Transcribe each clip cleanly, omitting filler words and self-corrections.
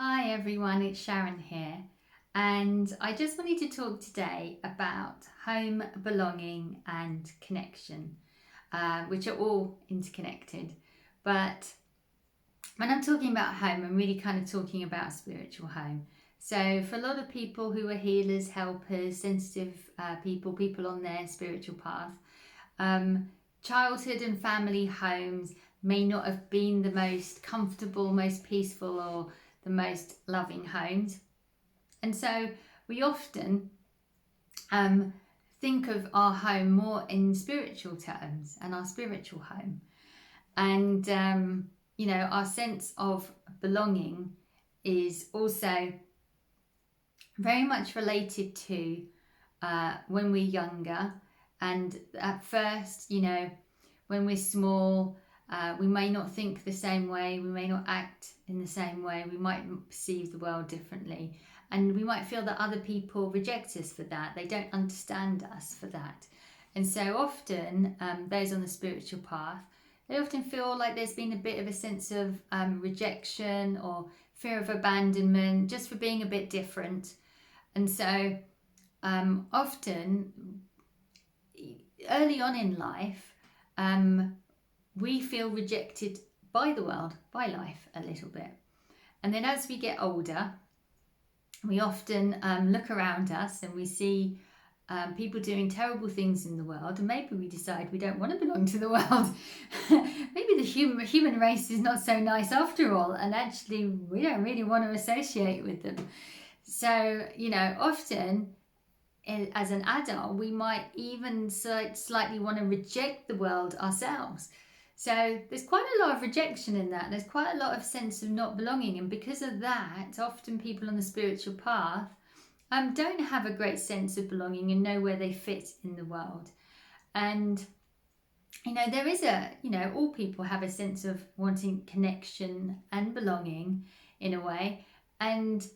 Hi everyone, it's Sharon here, and I just wanted to talk today about home, belonging and connection, which are all interconnected. But when I'm talking about home, I'm really kind of talking about spiritual home. So for a lot of people who are healers, helpers, sensitive people on their spiritual path, childhood and family homes may not have been the most comfortable, most peaceful, or the most loving homes. And so we often think of our home more in spiritual terms and our spiritual home. And, our sense of belonging is also very much related to when we're younger. And at first, when we're small, we may not think the same way, we may not act in the same way, we might perceive the world differently, and we might feel that other people reject us for that, they don't understand us for that. And so often, those on the spiritual path, they often feel like there's been a bit of a sense of rejection or fear of abandonment just for being a bit different. And so often, early on in life, we feel rejected by the world, by life a little bit. And then as we get older, we often look around us and we see people doing terrible things in the world, and maybe we decide we don't want to belong to the world. Maybe the human race is not so nice after all, and actually we don't really want to associate with them. So, often as an adult, we might even slightly want to reject the world ourselves. So there's quite a lot of rejection in that. There's quite a lot of sense of not belonging. And because of that, often people on the spiritual path don't have a great sense of belonging and know where they fit in the world. And, there is all people have a sense of wanting connection and belonging in a way. And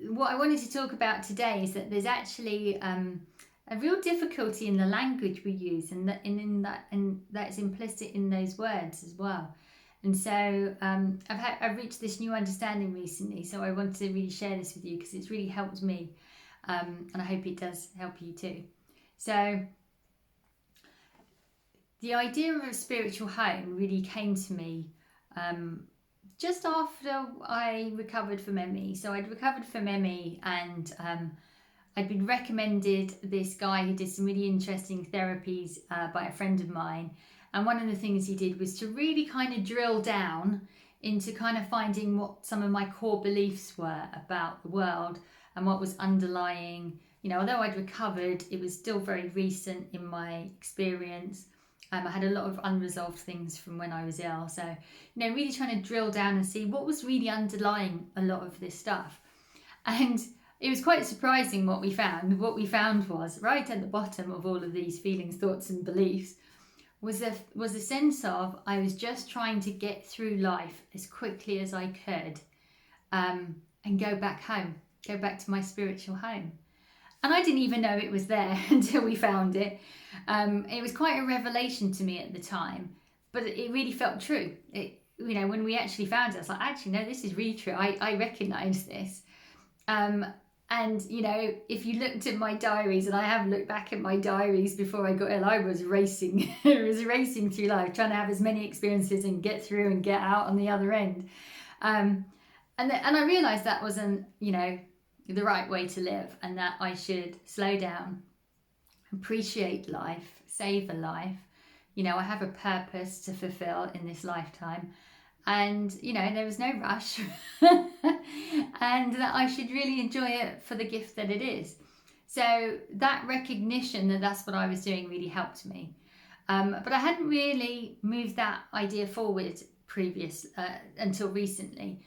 what I wanted to talk about today is that there's actually a real difficulty in the language we use, and that's implicit in those words as well. And so I've reached this new understanding recently, so I want to really share this with you because it's really helped me, and I hope it does help you too. So the idea of a spiritual home really came to me just after I recovered from ME. So I'd recovered from ME, and I'd been recommended this guy who did some really interesting therapies by a friend of mine. And one of the things he did was to really kind of drill down into kind of finding what some of my core beliefs were about the world and what was underlying. Although I'd recovered, it was still very recent in my experience. I had a lot of unresolved things from when I was ill. So, really trying to drill down and see what was really underlying a lot of this stuff. And it was quite surprising what we found. What we found was right at the bottom of all of these feelings, thoughts and beliefs was a sense of I was just trying to get through life as quickly as I could and go back home, go back to my spiritual home. And I didn't even know it was there until we found it. It was quite a revelation to me at the time, but it really felt true. When we actually found it, I was like, actually, no, this is really true. I recognise this. And, if you looked at my diaries, and I have looked back at my diaries before I got ill, I was racing. I was racing through life, trying to have as many experiences and get through and get out on the other end. And I realised that wasn't, the right way to live, and that I should slow down, appreciate life, savor life. I have a purpose to fulfill in this lifetime. And, there was no rush and that I should really enjoy it for the gift that it is. So that recognition that that's what I was doing really helped me. But I hadn't really moved that idea forward until recently.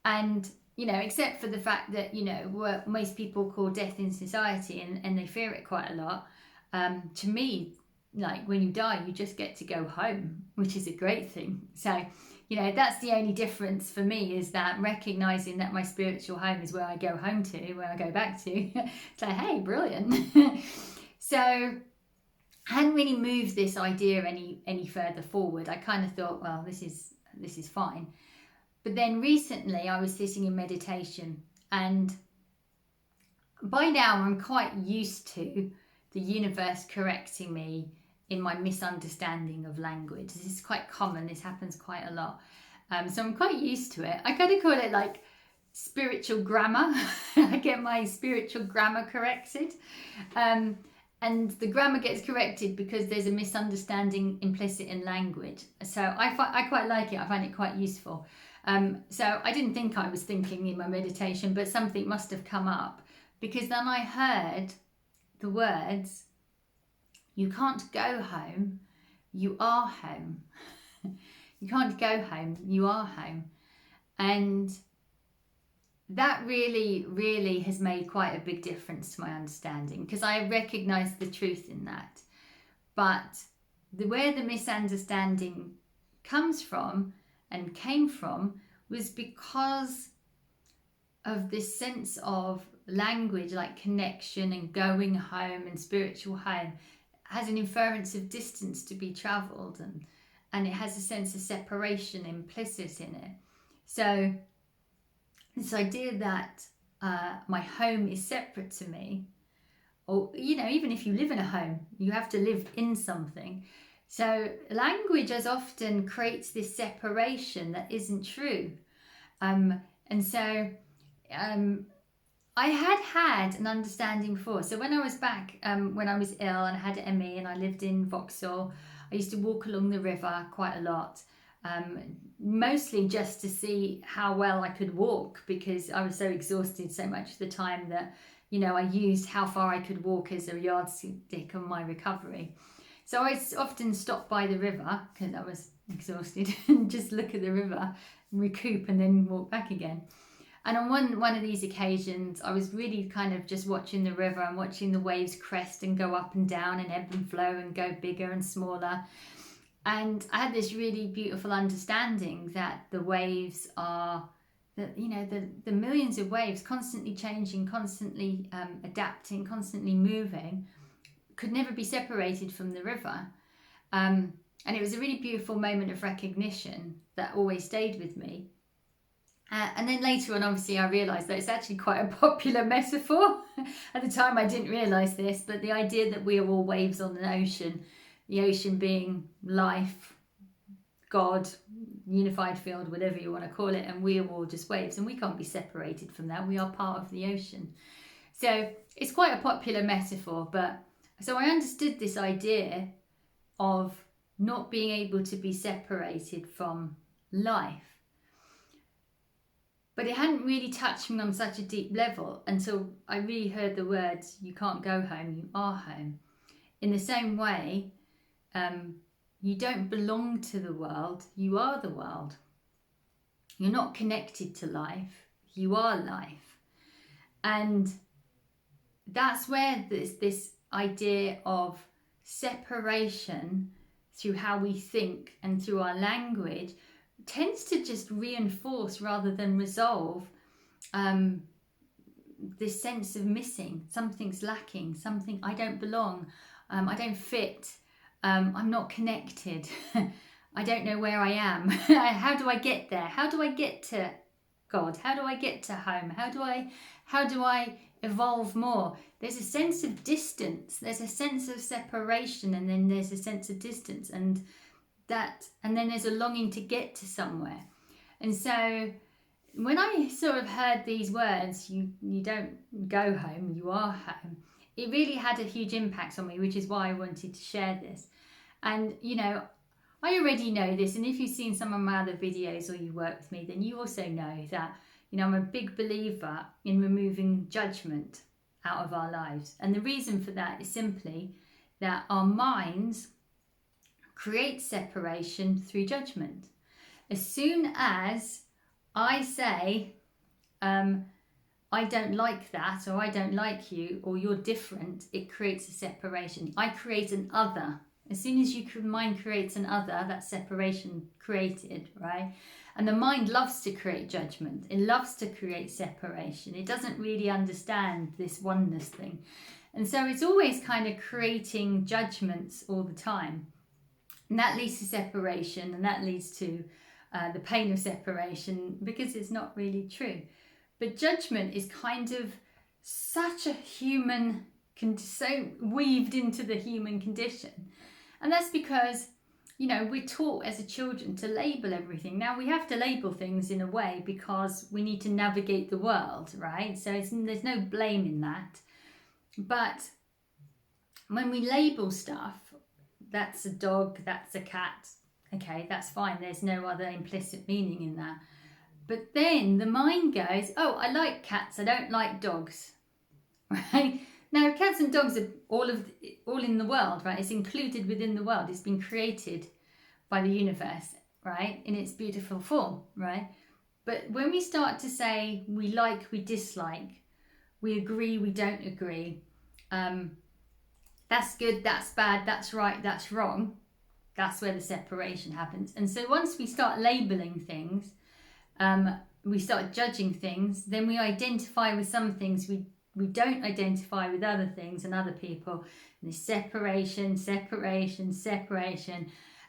And, except for the fact that, what most people call death in society, and they fear it quite a lot. To me, like when you die, you just get to go home, which is a great thing. So, that's the only difference for me, is that recognizing that my spiritual home is where I go home to, where I go back to. It's like, hey, brilliant. So I hadn't really moved this idea any further forward. I kind of thought, well, this is fine. But then recently I was sitting in meditation, and by now I'm quite used to the universe correcting me in my misunderstanding of language. This is quite common. This happens quite a lot. So I'm quite used to it. I kind of call it like spiritual grammar. I get my spiritual grammar corrected. And the grammar gets corrected because there's a misunderstanding implicit in language. So I quite like it. I find it quite useful. So I didn't think I was thinking in my meditation, but something must have come up, because then I heard the words, you can't go home, you are home. You can't go home, you are home. And that really, really has made quite a big difference to my understanding, because I recognise the truth in that. But where the misunderstanding comes from and came from was because of this sense of language, like connection and going home and spiritual home, has an inference of distance to be travelled, and it has a sense of separation implicit in it. So this idea that my home is separate to me, or even if you live in a home, you have to live in something. So language as often creates this separation that isn't true. And so I had an understanding before. So when I was back, when I was ill and I had ME and I lived in Vauxhall, I used to walk along the river quite a lot, mostly just to see how well I could walk, because I was so exhausted so much of the time that, I used how far I could walk as a yardstick on my recovery. So I often stopped by the river because I was exhausted and just look at the river and recoup and then walk back again. And on one of these occasions, I was really kind of just watching the river and watching the waves crest and go up and down and ebb and flow and go bigger and smaller. And I had this really beautiful understanding that the waves are, the millions of waves constantly changing, constantly adapting, constantly moving, could never be separated from the river. And it was a really beautiful moment of recognition that always stayed with me. And then later on, obviously, I realised that it's actually quite a popular metaphor. At the time, I didn't realise this, but the idea that we are all waves on an ocean, the ocean being life, God, unified field, whatever you want to call it, and we are all just waves, and we can't be separated from that. We are part of the ocean. So it's quite a popular metaphor, but so I understood this idea of not being able to be separated from life. But it hadn't really touched me on such a deep level until I really heard the words, you can't go home, you are home. In the same way, you don't belong to the world, you are the world. You're not connected to life, you are life. And that's where this idea of separation through how we think and through our language tends to just reinforce rather than resolve this sense of missing. Something's lacking, something, I don't belong, I don't fit, I'm not connected, I don't know where I am. How do I get there? How do I get to God? How do I get to home? How do I evolve more? There's a sense of distance, there's a sense of separation, and then there's a sense of distance, and then there's a longing to get to somewhere. And so when I sort of heard these words, you don't go home, you are home, it really had a huge impact on me, which is why I wanted to share this. And I already know this, and if you've seen some of my other videos or you work with me, then you also know that I'm a big believer in removing judgment out of our lives. And the reason for that is simply that our minds create separation through judgment. As soon as I say, I don't like that, or I don't like you, or you're different, it creates a separation. I create an other. As soon as your mind creates an other, that's separation created, right? And the mind loves to create judgment. It loves to create separation. It doesn't really understand this oneness thing. And so it's always kind of creating judgments all the time. And that leads to separation, and that leads to the pain of separation, because it's not really true. But judgment is kind of such a human, so weaved into the human condition. And that's because, you know, we're taught as a children to label everything. Now we have to label things in a way because we need to navigate the world, right? So there's no blame in that. But when we label stuff, that's a dog, that's a cat, okay, that's fine. There's no other implicit meaning in that. But then the mind goes, oh, I like cats, I don't like dogs, right? Now, cats and dogs are all in the world, right? It's included within the world. It's been created by the universe, right? In its beautiful form, right? But when we start to say we like, we dislike, we agree, we don't agree, that's good, that's bad, that's right, that's wrong, that's where the separation happens. And so once we start labeling things, we start judging things, then we identify with some things, we don't identify with other things and other people. And there's separation,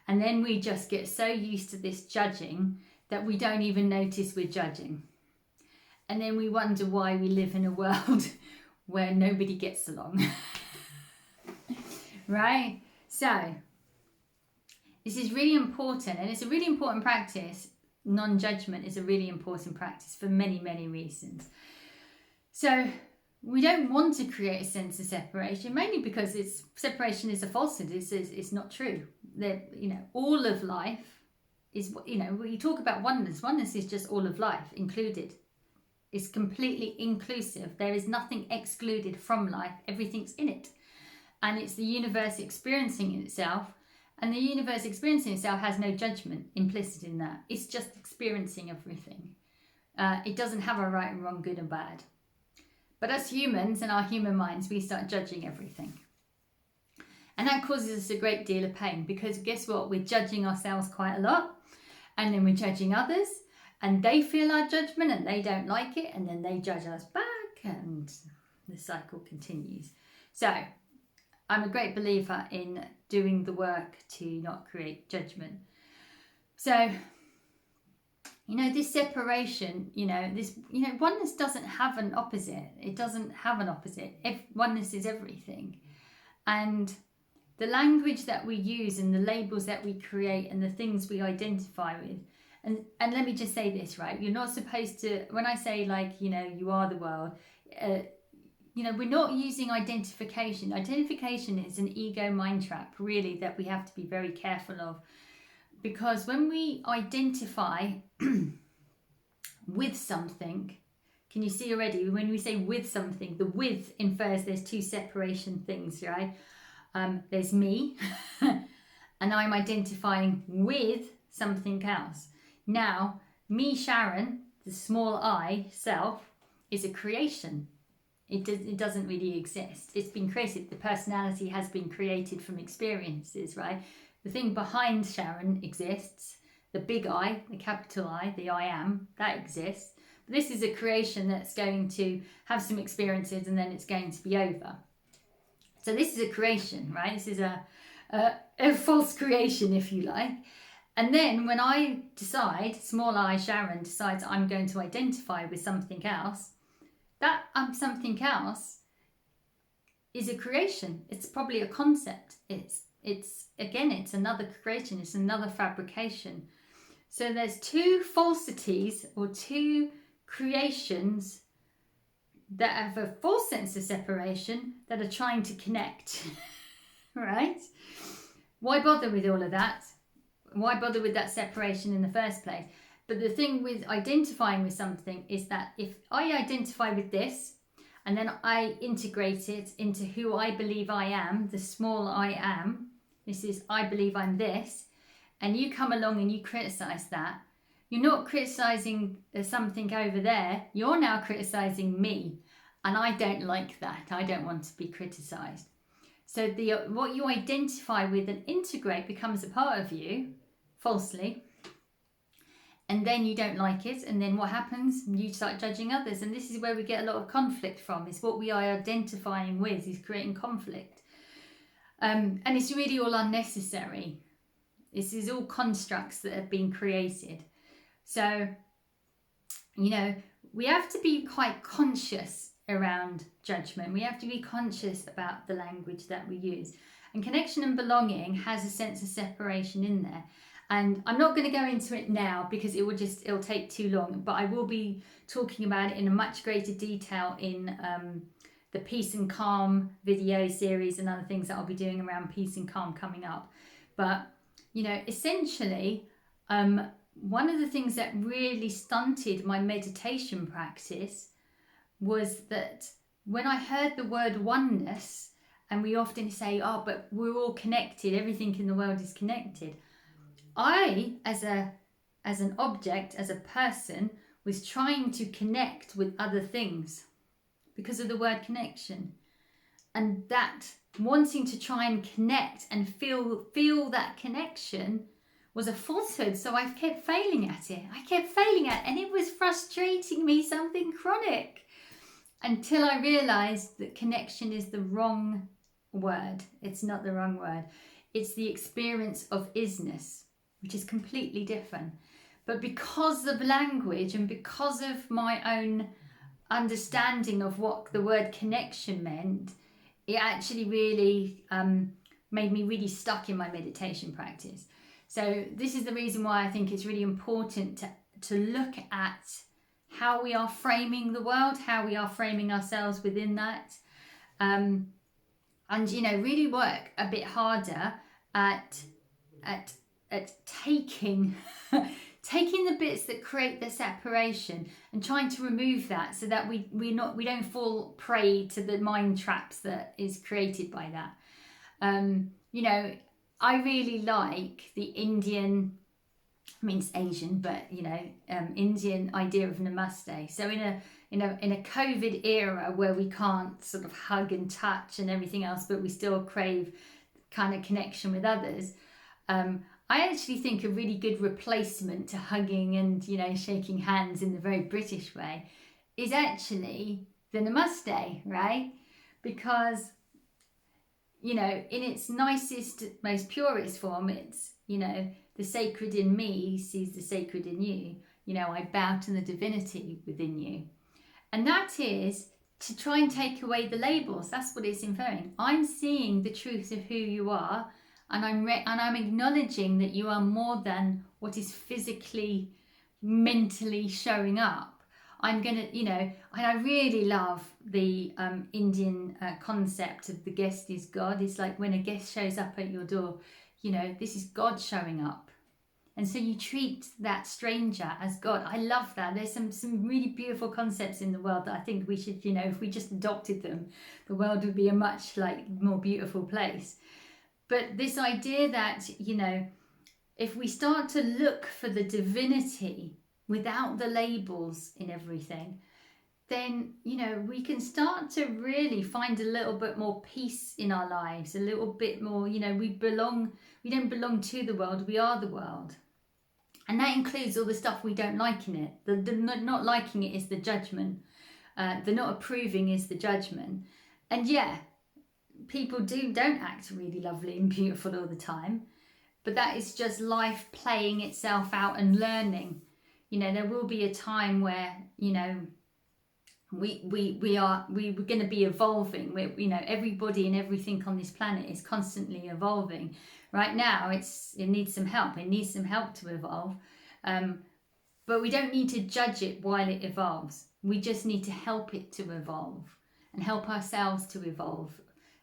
and then we just get so used to this judging that we don't even notice we're judging. And then we wonder why we live in a world where nobody gets along. Right? So this is really important, and it's a really important practice. Non-judgment is a really important practice for many, many reasons. So we don't want to create a sense of separation, mainly because separation is a falsehood. It's not true. You know, all of life is, you know, when you talk about oneness, oneness is just all of life included. It's completely inclusive. There is nothing excluded from life. Everything's in it. And it's the universe experiencing itself. And the universe experiencing itself has no judgment implicit in that. It's just experiencing everything. It doesn't have a right and wrong, good and bad. But as humans and our human minds, we start judging everything. And that causes us a great deal of pain, because guess what? We're judging ourselves quite a lot. And then we're judging others. And they feel our judgment and they don't like it. And then they judge us back. And the cycle continues. So I'm a great believer in doing the work to not create judgment. So, you know, this separation, oneness doesn't have an opposite. It doesn't have an opposite. Oneness is everything. And the language that we use and the labels that we create and the things we identify with. And let me just say this, right? You're not supposed to, when I say like, you know, you are the world, we're not using identification. Identification is an ego mind trap, really, that we have to be very careful of. Because when we identify with something, can you see already, when we say with something, the with infers there's two separation things, right? There's me, and I'm identifying with something else. Now, me, Sharon, the small I, self, is a creation. It doesn't really exist. It's been created. The personality has been created from experiences, right? The thing behind Sharon exists. The big I, the capital I, the I am, that exists. But this is a creation that's going to have some experiences and then it's going to be over. So this is a creation, right? This is a false creation, if you like. And then when I decide, small I, Sharon, decides I'm going to identify with something else, that something else is a creation. It's probably a concept. It's another creation. It's another fabrication. So there's two falsities or two creations that have a false sense of separation that are trying to connect, right? Why bother with all of that? Why bother with that separation in the first place? But the thing with identifying with something is that if I identify with this and then I integrate it into who I believe I am, the small I am, this is I believe I'm this, and you come along and you criticize that, you're not criticizing something over there, you're now criticizing me, and I don't like that. I don't want to be criticized. So what you identify with and integrate becomes a part of you, falsely, and then you don't like it, and then what happens? You start judging others, and this is where we get a lot of conflict from. It's what we are identifying with is creating conflict, and it's really all unnecessary. This is all constructs that have been created. So, you know, we have to be quite conscious around judgment. We have to be conscious about the language that we use. And connection and belonging has a sense of separation in there. And I'm not going to go into it now because it'll take too long, but I will be talking about it in a much greater detail in the Peace and Calm video series and other things that I'll be doing around peace and calm coming up. But, you know, essentially, one of the things that really stunted my meditation practice was that when I heard the word oneness, and we often say, oh, but we're all connected, everything in the world is connected. I, as an object, as a person, was trying to connect with other things because of the word connection. And that wanting to try and connect and feel that connection was a falsehood. So I kept failing at it. And it was frustrating me, something chronic, until I realized that connection is the wrong word. It's not the wrong word. It's the experience of isness, which is completely different. But because of language and because of my own understanding of what the word connection meant, it actually really made me really stuck in my meditation practice. So this is the reason why I think it's really important to look at how we are framing the world, how we are framing ourselves within that, and, you know, really work a bit harder at taking taking the bits that create the separation and trying to remove that, so that we don't fall prey to the mind traps that is created by that. You know, I really like the Indian, I mean it's Asian, but you know, Indian idea of namaste. So in a COVID era where we can't sort of hug and touch and everything else, but we still crave kind of connection with others, I actually think a really good replacement to hugging and, you know, shaking hands in the very British way is actually the namaste, right? Because, you know, in its nicest, most purest form, it's, you know, the sacred in me sees the sacred in you. You know, I bow to the divinity within you. And that is to try and take away the labels. That's what it's inferring. I'm seeing the truth of who you are, and I'm acknowledging that you are more than what is physically, mentally showing up. I'm gonna, you know, and I really love the Indian concept of the guest is God. It's like when a guest shows up at your door, you know, this is God showing up. And so you treat that stranger as God. I love that. There's some really beautiful concepts in the world that I think we should, you know, if we just adopted them, the world would be a much more beautiful place. But this idea that, you know, if we start to look for the divinity without the labels in everything, then, you know, we can start to really find a little bit more peace in our lives, a little bit more, you know, we don't belong to the world, we are the world. And that includes all the stuff we don't like in it. The not liking it is the judgment. The not approving is the judgment. And yeah, people don't act really lovely and beautiful all the time, but that is just life playing itself out and learning. You know, there will be a time where, you know, we're going to be evolving. You know, everybody and everything on this planet is constantly evolving. Right now, it needs some help. It needs some help to evolve, but we don't need to judge it while it evolves. We just need to help it to evolve and help ourselves to evolve.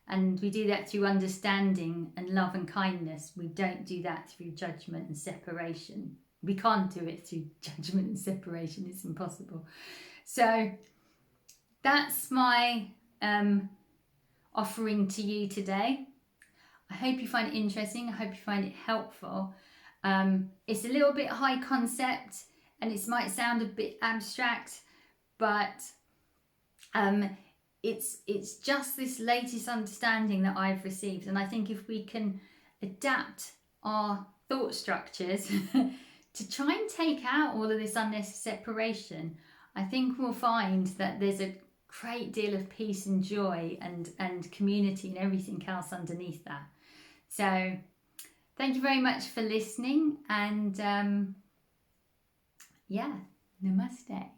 And we do that through understanding and love and kindness. We don't do that through judgment and separation. We can't do it through judgment and separation. It's impossible. So that's my offering to you today. I hope you find it interesting. I hope you find it helpful. It's a little bit high concept and it might sound a bit abstract, but it's just this latest understanding that I've received. And I think if we can adapt our thought structures to try and take out all of this unnecessary separation, I think we'll find that there's a great deal of peace and joy and community and everything else underneath that. So Thank you very much for listening, and yeah, namaste.